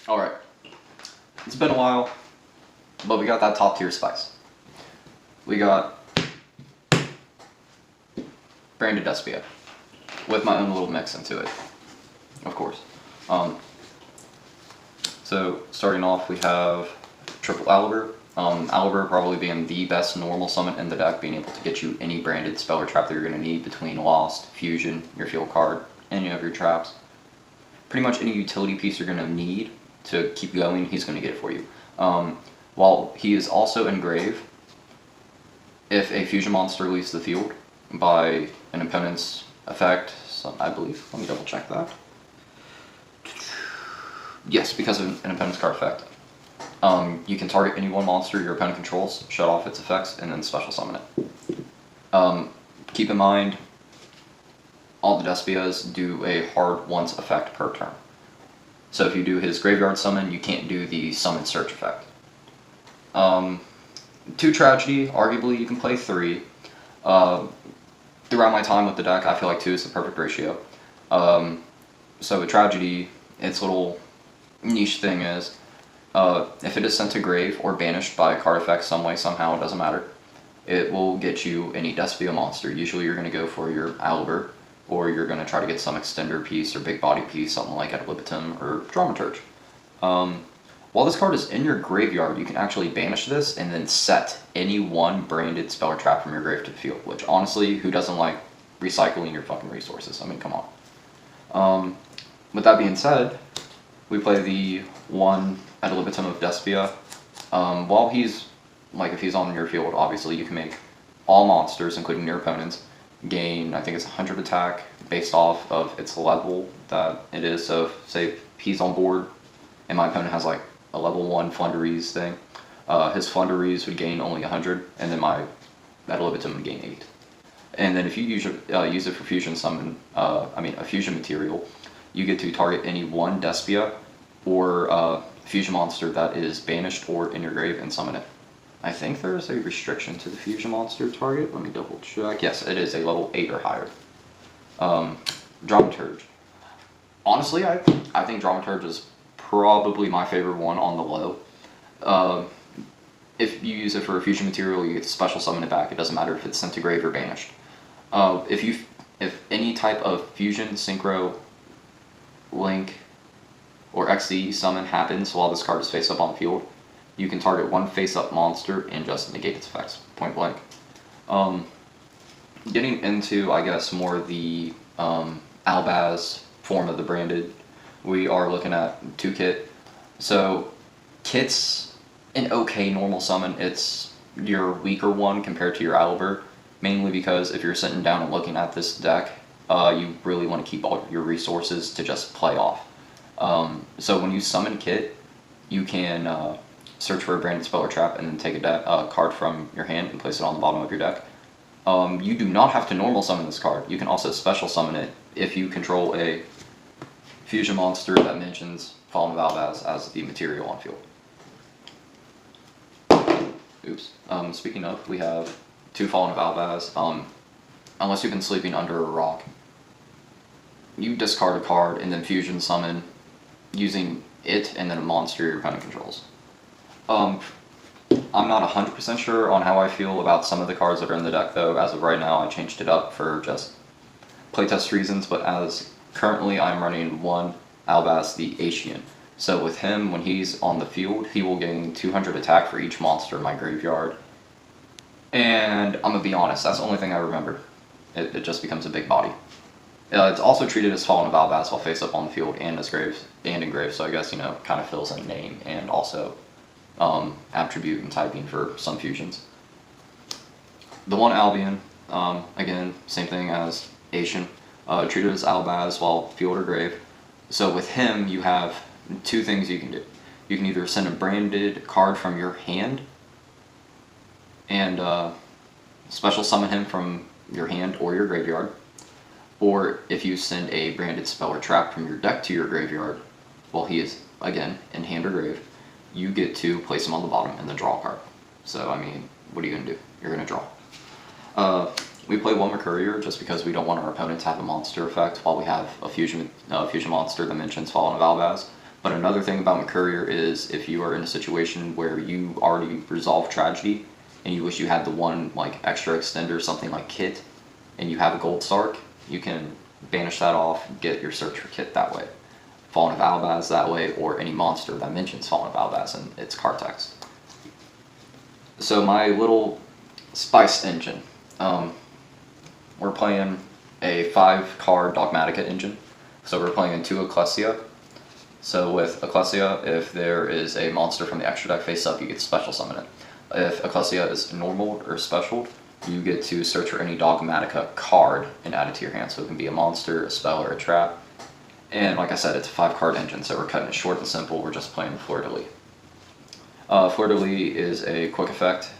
Alright, it's been a while, but we got that top tier spice. We got branded Despia, with my own little mix into it, of course. So starting off, we have triple Aliber. Aliber probably being the best normal summon in the deck, being able to get you any branded spell or trap that you're going to need between Lost, Fusion, your field card, any of your traps. Pretty much any utility piece you're going to need to keep going, he's going to get it for you. While he is also engrave, if a fusion monster leaves the field by an opponent's effect, so I believe, let me double check that. Yes, because of an opponent's card effect. You can target any one monster your opponent controls, shut off its effects, and then special summon it. Keep in mind, all the Despias do a hard once effect per turn. So if you do his graveyard summon, you can't do the summon search effect. 2 tragedy, arguably you can play 3. Throughout my time with the deck, I feel like 2 is the perfect ratio. So with tragedy, its little niche thing is, if it is sent to grave or banished by a card effect some way, somehow, it doesn't matter, it will get you any Despia monster. Usually you're going to go for your Aliber, or you're going to try to get some extender piece or big body piece, something like Aliber or Dramaturg. While this card is in your graveyard, you can actually banish this and then set any one branded spell or trap from your grave to the field, which honestly, who doesn't like recycling your fucking resources? I mean, come on. With that being said, we play the one Aliber of Despia. While he's, like if he's on your field, obviously you can make all monsters, including your opponents, gain, I think it's 100 attack based off of its level that it is. So if, say he's on board and my opponent has like a level 1 Flunderies thing, his Flunderies would gain only 100, and then my Aliber would gain 8. And then if you use it for fusion summon, a fusion material, you get to target any one Despia or fusion monster that is banished or in your grave and summon it. I think there is a restriction to the fusion monster target. Let me double check. Yes, it is a level 8 or higher. Dramaturg. Honestly, I think Dramaturg is probably my favorite one on the low. If you use it for a fusion material, you get to special summon it back. It doesn't matter if it's sent to grave or banished. If any type of fusion, synchro, link, or XD summon happens while this card is face up on the field, you can target one face-up monster and just negate its effects, point blank. Getting into, I guess, more the Albaz form of the branded, we are looking at 2 kit. So, kit's an okay normal summon. It's your weaker one compared to your Aliber, mainly because if you're sitting down and looking at this deck, you really want to keep all your resources to just play off. So when you summon kit, you can search for a branded spell or trap and then take a card from your hand and place it on the bottom of your deck. You do not have to normal summon this card. You can also special summon it if you control a fusion monster that mentions Fallen of Albaz as the material on field. Oops. Speaking of, we have 2 Fallen of Albaz. Unless you've been sleeping under a rock, you discard a card and then fusion summon using it and then a monster your opponent controls. I'm not 100% sure on how I feel about some of the cards that are in the deck, though. As of right now, I changed it up for just playtest reasons, but as currently I'm running 1 Albaz the Asian. So with him, when he's on the field, he will gain 200 attack for each monster in my graveyard. And I'm gonna be honest, that's the only thing I remember. It just becomes a big body. It's also treated as Fallen of Albaz while face up on the field and as graves and engrave, so I guess, you know, kind of fills in name and also attribute and typing for some fusions. The 1 Albion, again, same thing as Asian, treated as Albaz while field or grave. So with him, you have 2 things you can do. You can either send a branded card from your hand and special summon him from your hand or your graveyard, or if you send a branded spell or trap from your deck to your graveyard while he is, again, in hand or grave, you get to place him on the bottom and then draw a card. So, I mean, what are you going to do? You're going to draw. We play 1 Mercurier just because we don't want our opponent to have a monster effect while we have a fusion monster that mentions Fallen of Albaz. But another thing about McCourier is if you are in a situation where you already resolved tragedy and you wish you had the one like extra extender, something like Kit, and you have a gold Stark, you can banish that off, get your search for Kit that way. Fallen of Albaz that way, or any monster that mentions Fallen of Albaz in its card text. So my little spice engine. We're playing a 5-card Dogmatica engine. So we're playing 2 Ecclesia. So with Ecclesia, if there is a monster from the extra deck face up, you get to special summon it. If Ecclesia is normal or special, you get to search for any Dogmatica card and add it to your hand. So it can be a monster, a spell, or a trap. And like I said, it's a 5-card engine, so we're cutting it short and simple. We're just playing Fleur-de-Lis. Fleur-de-Lis is a quick effect.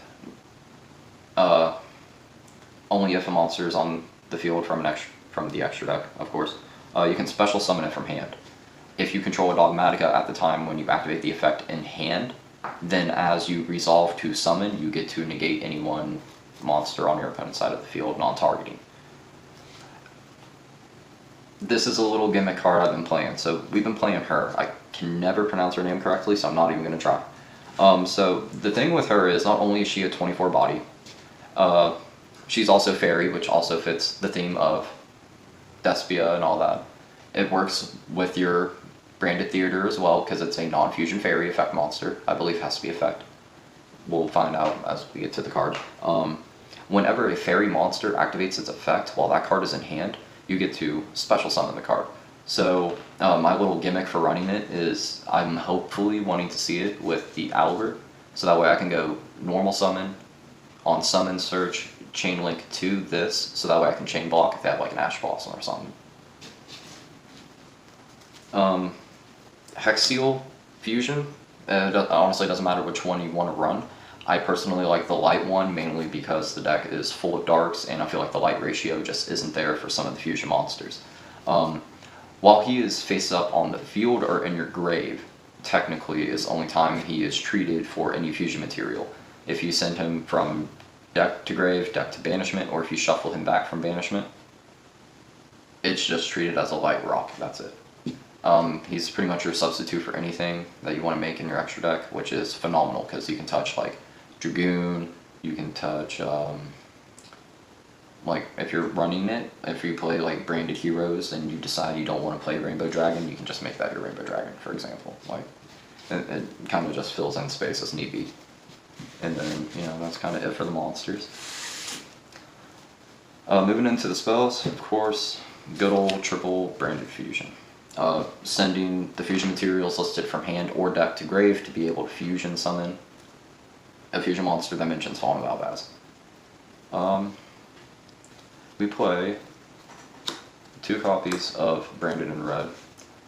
Only if a monster is on the field from the extra deck, of course. You can special summon it from hand. If you control a Dogmatica at the time when you activate the effect in hand, then as you resolve to summon, you get to negate any one monster on your opponent's side of the field, non-targeting. This is a little gimmick card I've been playing. So we've been playing her. I can never pronounce her name correctly, so I'm not even going to try. So the thing with her is not only is she a 24 body, she's also fairy, which also fits the theme of Despia and all that. It works with your branded theater as well, because it's a non-fusion fairy effect monster. I believe it has to be effect. We'll find out as we get to the card. Whenever a fairy monster activates its effect while that card is in hand, you get to special summon the card. So my little gimmick for running it is I'm hopefully wanting to see it with the Aliber, so that way I can go normal summon, on summon search, chain link to this, so that way I can chain block if they have like an Ash Blossom or something. Hexial Fusion, it honestly doesn't matter which one you want to run. I personally like the light one, mainly because the deck is full of darks, and I feel like the light ratio just isn't there for some of the fusion monsters. While he is face up on the field or in your grave, technically is the only time he is treated for any fusion material. If you send him from deck to grave, deck to banishment, or if you shuffle him back from banishment, it's just treated as a light rock, that's it. He's pretty much your substitute for anything that you want to make in your extra deck, which is phenomenal because you can touch like Dragoon, you can touch, like if you're running it, if you play like branded heroes and you decide you don't want to play Rainbow Dragon, you can just make that your Rainbow Dragon, for example. Like, it kind of just fills in space as need be. And then, you know, that's kind of it for the monsters. Moving into the spells, of course, good old triple branded fusion. Sending the fusion materials listed from hand or deck to grave to be able to fusion summon a fusion monster that mentions Fallen of Albaz. We play 2 copies of Branded in Red.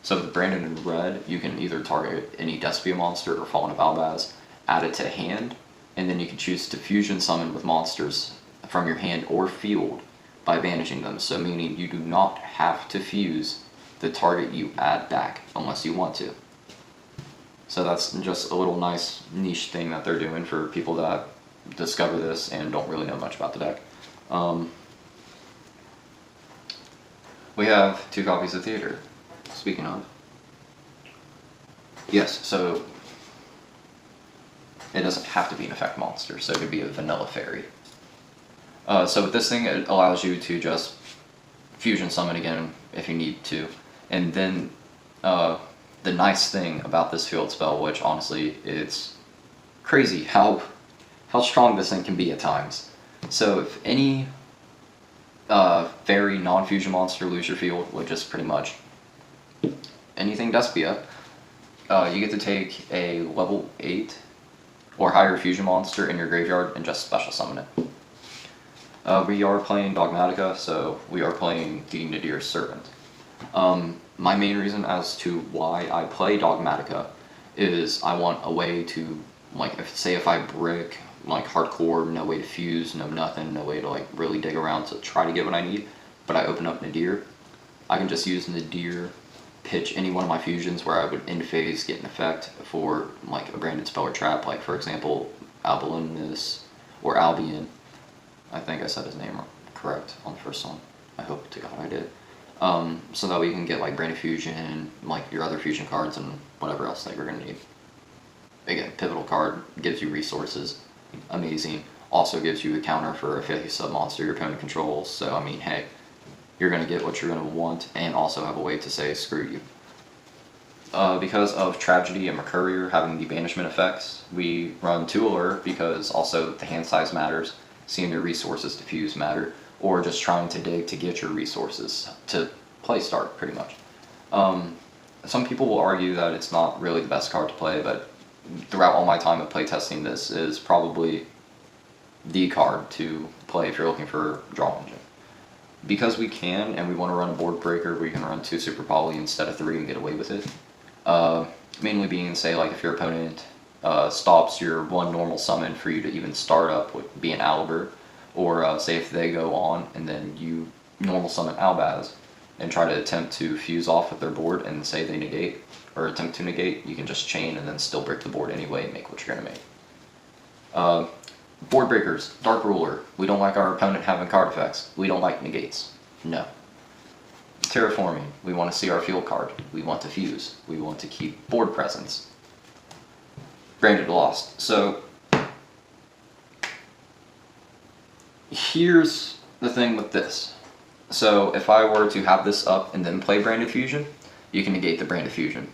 So with Branded in Red, you can either target any Despia monster or Fallen of Albaz, add it to hand, and then you can choose to fusion summon with monsters from your hand or field by banishing them. So meaning you do not have to fuse the target you add back unless you want to. So that's just a little nice niche thing that they're doing for people that discover this and don't really know much about the deck. We have 2 copies of Theater. Speaking of. Yes, so it doesn't have to be an effect monster, so it could be a vanilla fairy. So with this thing, it allows you to just fusion summon again if you need to. And then the nice thing about this field spell, which honestly, it's crazy how strong this thing can be at times. So if any fairy non-fusion monster lose your field, which is pretty much anything Despia, you get to take a level 8 or higher fusion monster in your graveyard and just special summon it. We are playing Dogmatica, so we are playing the Nadir Servant. My main reason as to why I play Dogmatica is I want a way to, like, if I brick, like, hardcore, no way to fuse, no nothing, no way to, like, really dig around to try to get what I need, but I open up Nadir, I can just use Nadir, pitch any one of my fusions where I would end phase get an effect for, like, a branded spell or trap, like, for example, Albalinus or Albion. I think I said his name correct on the first one. I hope to God I did. so that we can get like Brand Fusion, like your other fusion cards, and whatever else that you're gonna need. Again, Pivotal card gives you resources, amazing. Also gives you a counter for a 50 sub monster your opponent controls. So I mean, hey, you're gonna get what you're gonna want, and also have a way to say screw you. Because of Tragedy and Mercurier having the banishment effects, we run 2 Allure because also the hand size matters, seeing your resources diffuse matter, or just trying to dig to get your resources to play start, pretty much. Some people will argue that it's not really the best card to play, but throughout all my time of playtesting, this is probably the card to play if you're looking for draw engine. Because we can, and we want to run a board breaker, we can run 2 Super Poly instead of 3 and get away with it. Mainly being, say, like if your opponent stops your 1 normal summon for you to even start up would be an Aliber, or say if they go on and then you normal summon Albaz and try to attempt to fuse off with their board and say they negate, or attempt to negate, you can just chain and then still break the board anyway and make what you're going to make. Board breakers, Dark Ruler. We don't like our opponent having card effects. We don't like negates. No. Terraforming. We want to see our field card. We want to fuse. We want to keep board presence. Branded Lost. So, here's the thing with this. So, if I were to have this up and then play Branded Fusion, you can negate the Branded Fusion.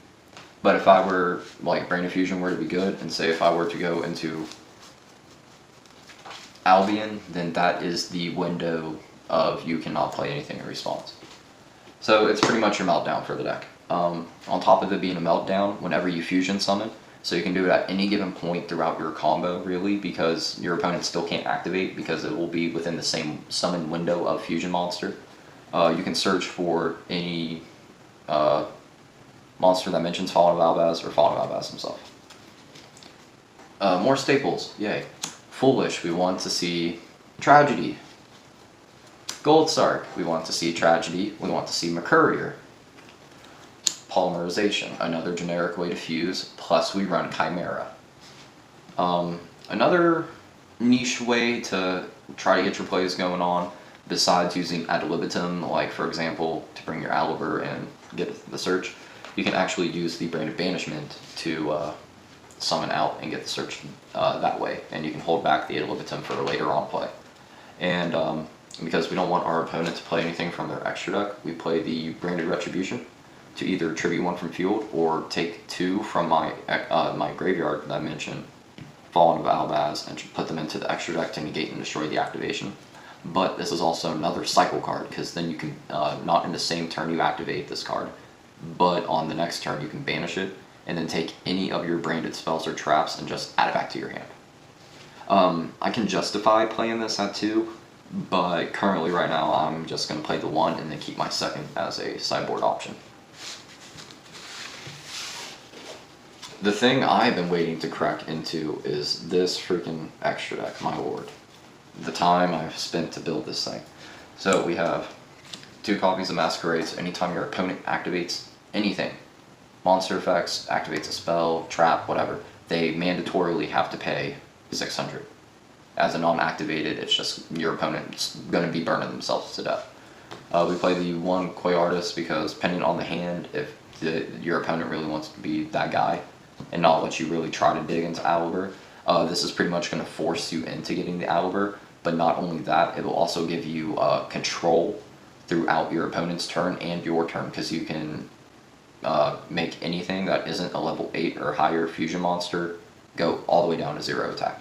But if I were, like, Branded Fusion were to be good, and say if I were to go into Albion, then that is the window of you cannot play anything in response. So it's pretty much your meltdown for the deck. On top of it being a meltdown, whenever you fusion summon, so you can do it at any given point throughout your combo, really, because your opponent still can't activate because it will be within the same summon window of fusion monster. You can search for any monster that mentions Fallen of Albaz or Fallen of Albaz himself. More staples, yay. Foolish, we want to see Tragedy. Goldsark, we want to see Tragedy, we want to see Mercurier. Polymerization, another generic way to fuse, plus we run Chimera. Another niche way to try to get your plays going on, besides using ad libitum, like for example, to bring your Aliber and get the search, you can actually use the Brand of Banishment to summon out and get the search that way, and you can hold back the ad libitum for later on play. And because we don't want our opponent to play anything from their extra deck, we play the Branded Retribution to either tribute 1 from field or take 2 from my my graveyard that I mentioned, Fallen of Albaz, and put them into the extra deck to negate and destroy the activation. But this is also another cycle card, because then you can, not in the same turn you activate this card, but on the next turn you can banish it, and then take any of your branded spells or traps and just add it back to your hand. I can justify playing this at 2, but currently right now I'm just going to play the 1 and then keep my 2nd as a sideboard option. The thing I've been waiting to crack into is this freaking extra deck, my lord. The time I've spent to build this thing. So we have 2 copies of Masquerades. Anytime your opponent activates anything, monster effects, activates a spell, trap, whatever, they mandatorily have to pay 600. As a non-activated, it's just your opponent's going to be burning themselves to death. We play the 1 Koi Artist because, depending on the hand, if your opponent really wants to be that guy and not let you really try to dig into Aliber, this is pretty much going to force you into getting the Aliber. But not only that, it will also give you control throughout your opponent's turn and your turn, because you can make anything that isn't a level 8 or higher fusion monster go all the way down to 0 attack.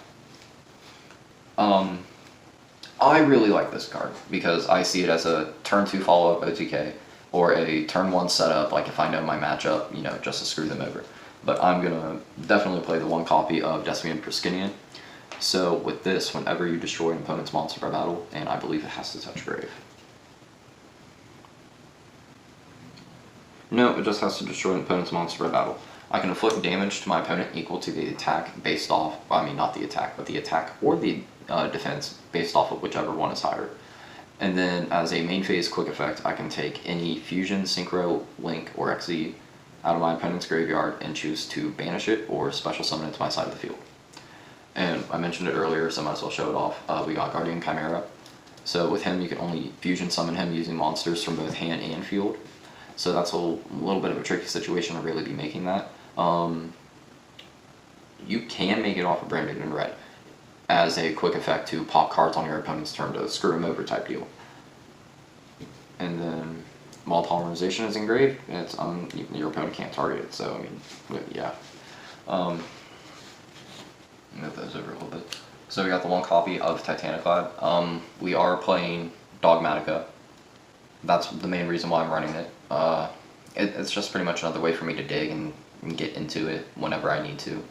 I really like this card because I see it as a turn 2 follow-up OTK or a turn 1 setup, like if I know my matchup, you know, just to screw them over. But I'm going to definitely play the 1 copy of Despia and Priscinian. So with this, whenever you destroy an opponent's monster by battle, and I believe it has to touch grave. No, it just has to destroy an opponent's monster by battle. I can inflict damage to my opponent equal to the attack based off, I mean not the attack, but the attack or the defense based off of whichever one is higher. And then as a main phase quick effect, I can take any Fusion, Synchro, Link, or XZ out of my opponent's graveyard and choose to banish it or special summon it to my side of the field. And I mentioned it earlier, so I might as well show it off. We got Guardian Chimera. So with him, you can only fusion summon him using monsters from both hand and field. So that's a little bit of a tricky situation to really be making that. You can make it off of Branded in Red as a quick effect to pop cards on your opponent's turn to screw him over type deal. And then while Polymerization is engraved, it's your opponent can't target it. So I mean, yeah. Move those over a little bit. So we got the one copy of Titaniclad. We are playing Dogmatica. That's the main reason why I'm running it. It's just pretty much another way for me to dig and get into it whenever I need to.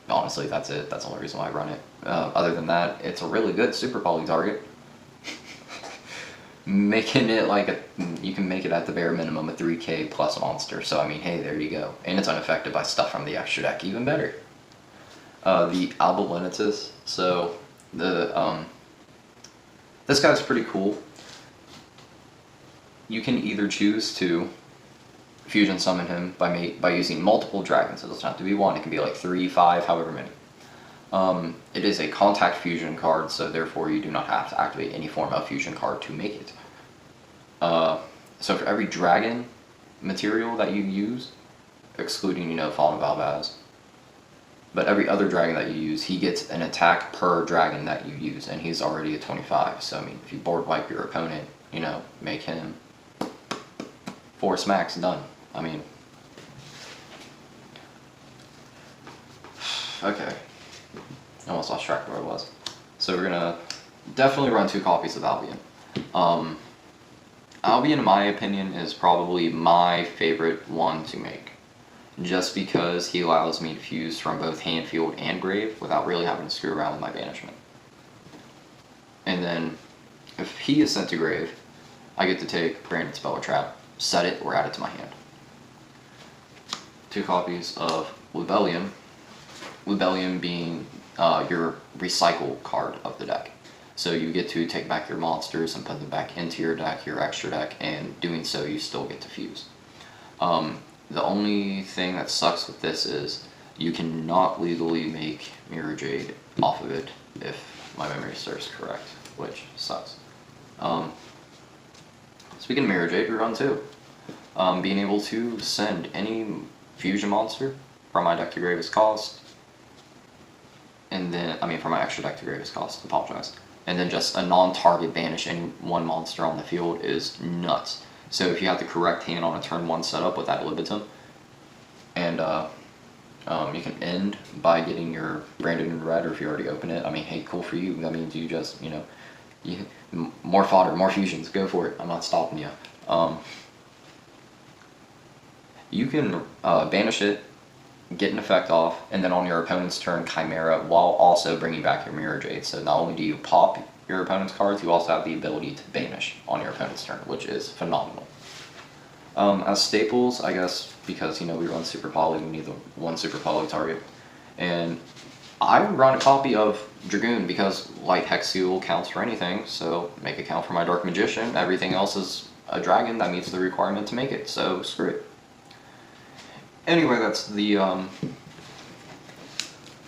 Honestly, that's it. That's the only reason why I run it. Other than that, it's a really good super poly target. Making it like you can make it at the bare minimum a 3k plus monster. So I mean, hey, there you go. And it's unaffected by stuff from the extra deck, even better. The Albalenitus. So the this guy's pretty cool. You can either choose to fusion summon him by using multiple dragons. It doesn't have to be one. It can be like 3, 5, however many. It is a contact fusion card, so therefore you do not have to activate any form of fusion card to make it. So for every dragon material that you use, excluding, Fallen Valvaz, but every other dragon that you use, he gets an attack per dragon that you use, and he's already at 25. So I mean, if you board wipe your opponent, make him 4 smacks, done. I mean, okay. I almost lost track of where I was. So we're gonna definitely run 2 copies of Albion. Albion, in my opinion, is probably my favorite one to make, just because he allows me to fuse from both hand, field, and grave without really having to screw around with my banishment. And then, if he is sent to grave, I get to take Branded Spell or Trap, set it, or add it to my hand. 2 copies of Lubellion. Lubellion being your recycle card of the deck. So you get to take back your monsters and put them back into your deck, your extra deck, and doing so you still get to fuse. The only thing that sucks with this is you cannot legally make Mirror Jade off of it if my memory serves correct, which sucks. Speaking of Mirror Jade, we run 2. Being able to send any fusion monster from my deck to Gravest Cost, and then, from my extra deck to Gravest Cost, apologize. And then just a non-target banish any one monster on the field is nuts. So if you have the correct hand on a turn 1 setup with that Libitum, and you can end by getting your Branded in Red, or if you already open it, hey, cool for you. That means you just, more fodder, more fusions, go for it. I'm not stopping you. You can banish it, get an effect off, and then on your opponent's turn, Chimera, while also bringing back your Mirror Jade. So not only do you pop your opponent's cards, you also have the ability to banish on your opponent's turn, which is phenomenal. As staples, I guess, because, we run Super Poly, we need the 1 Super Poly target. And I would run a copy of Dragoon, because Light Hexial counts for anything, so make it count for my Dark Magician. Everything else is a dragon that meets the requirement to make it, so screw it. Anyway, that's the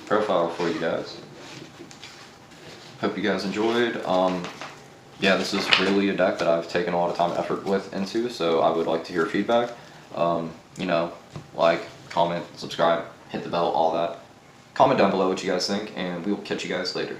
profile for you guys. Hope you guys enjoyed. Yeah, this is really a deck that I've taken a lot of time and effort into, so I would like to hear feedback. Like, comment, subscribe, hit the bell, all that. Comment down below what you guys think, and we will catch you guys later.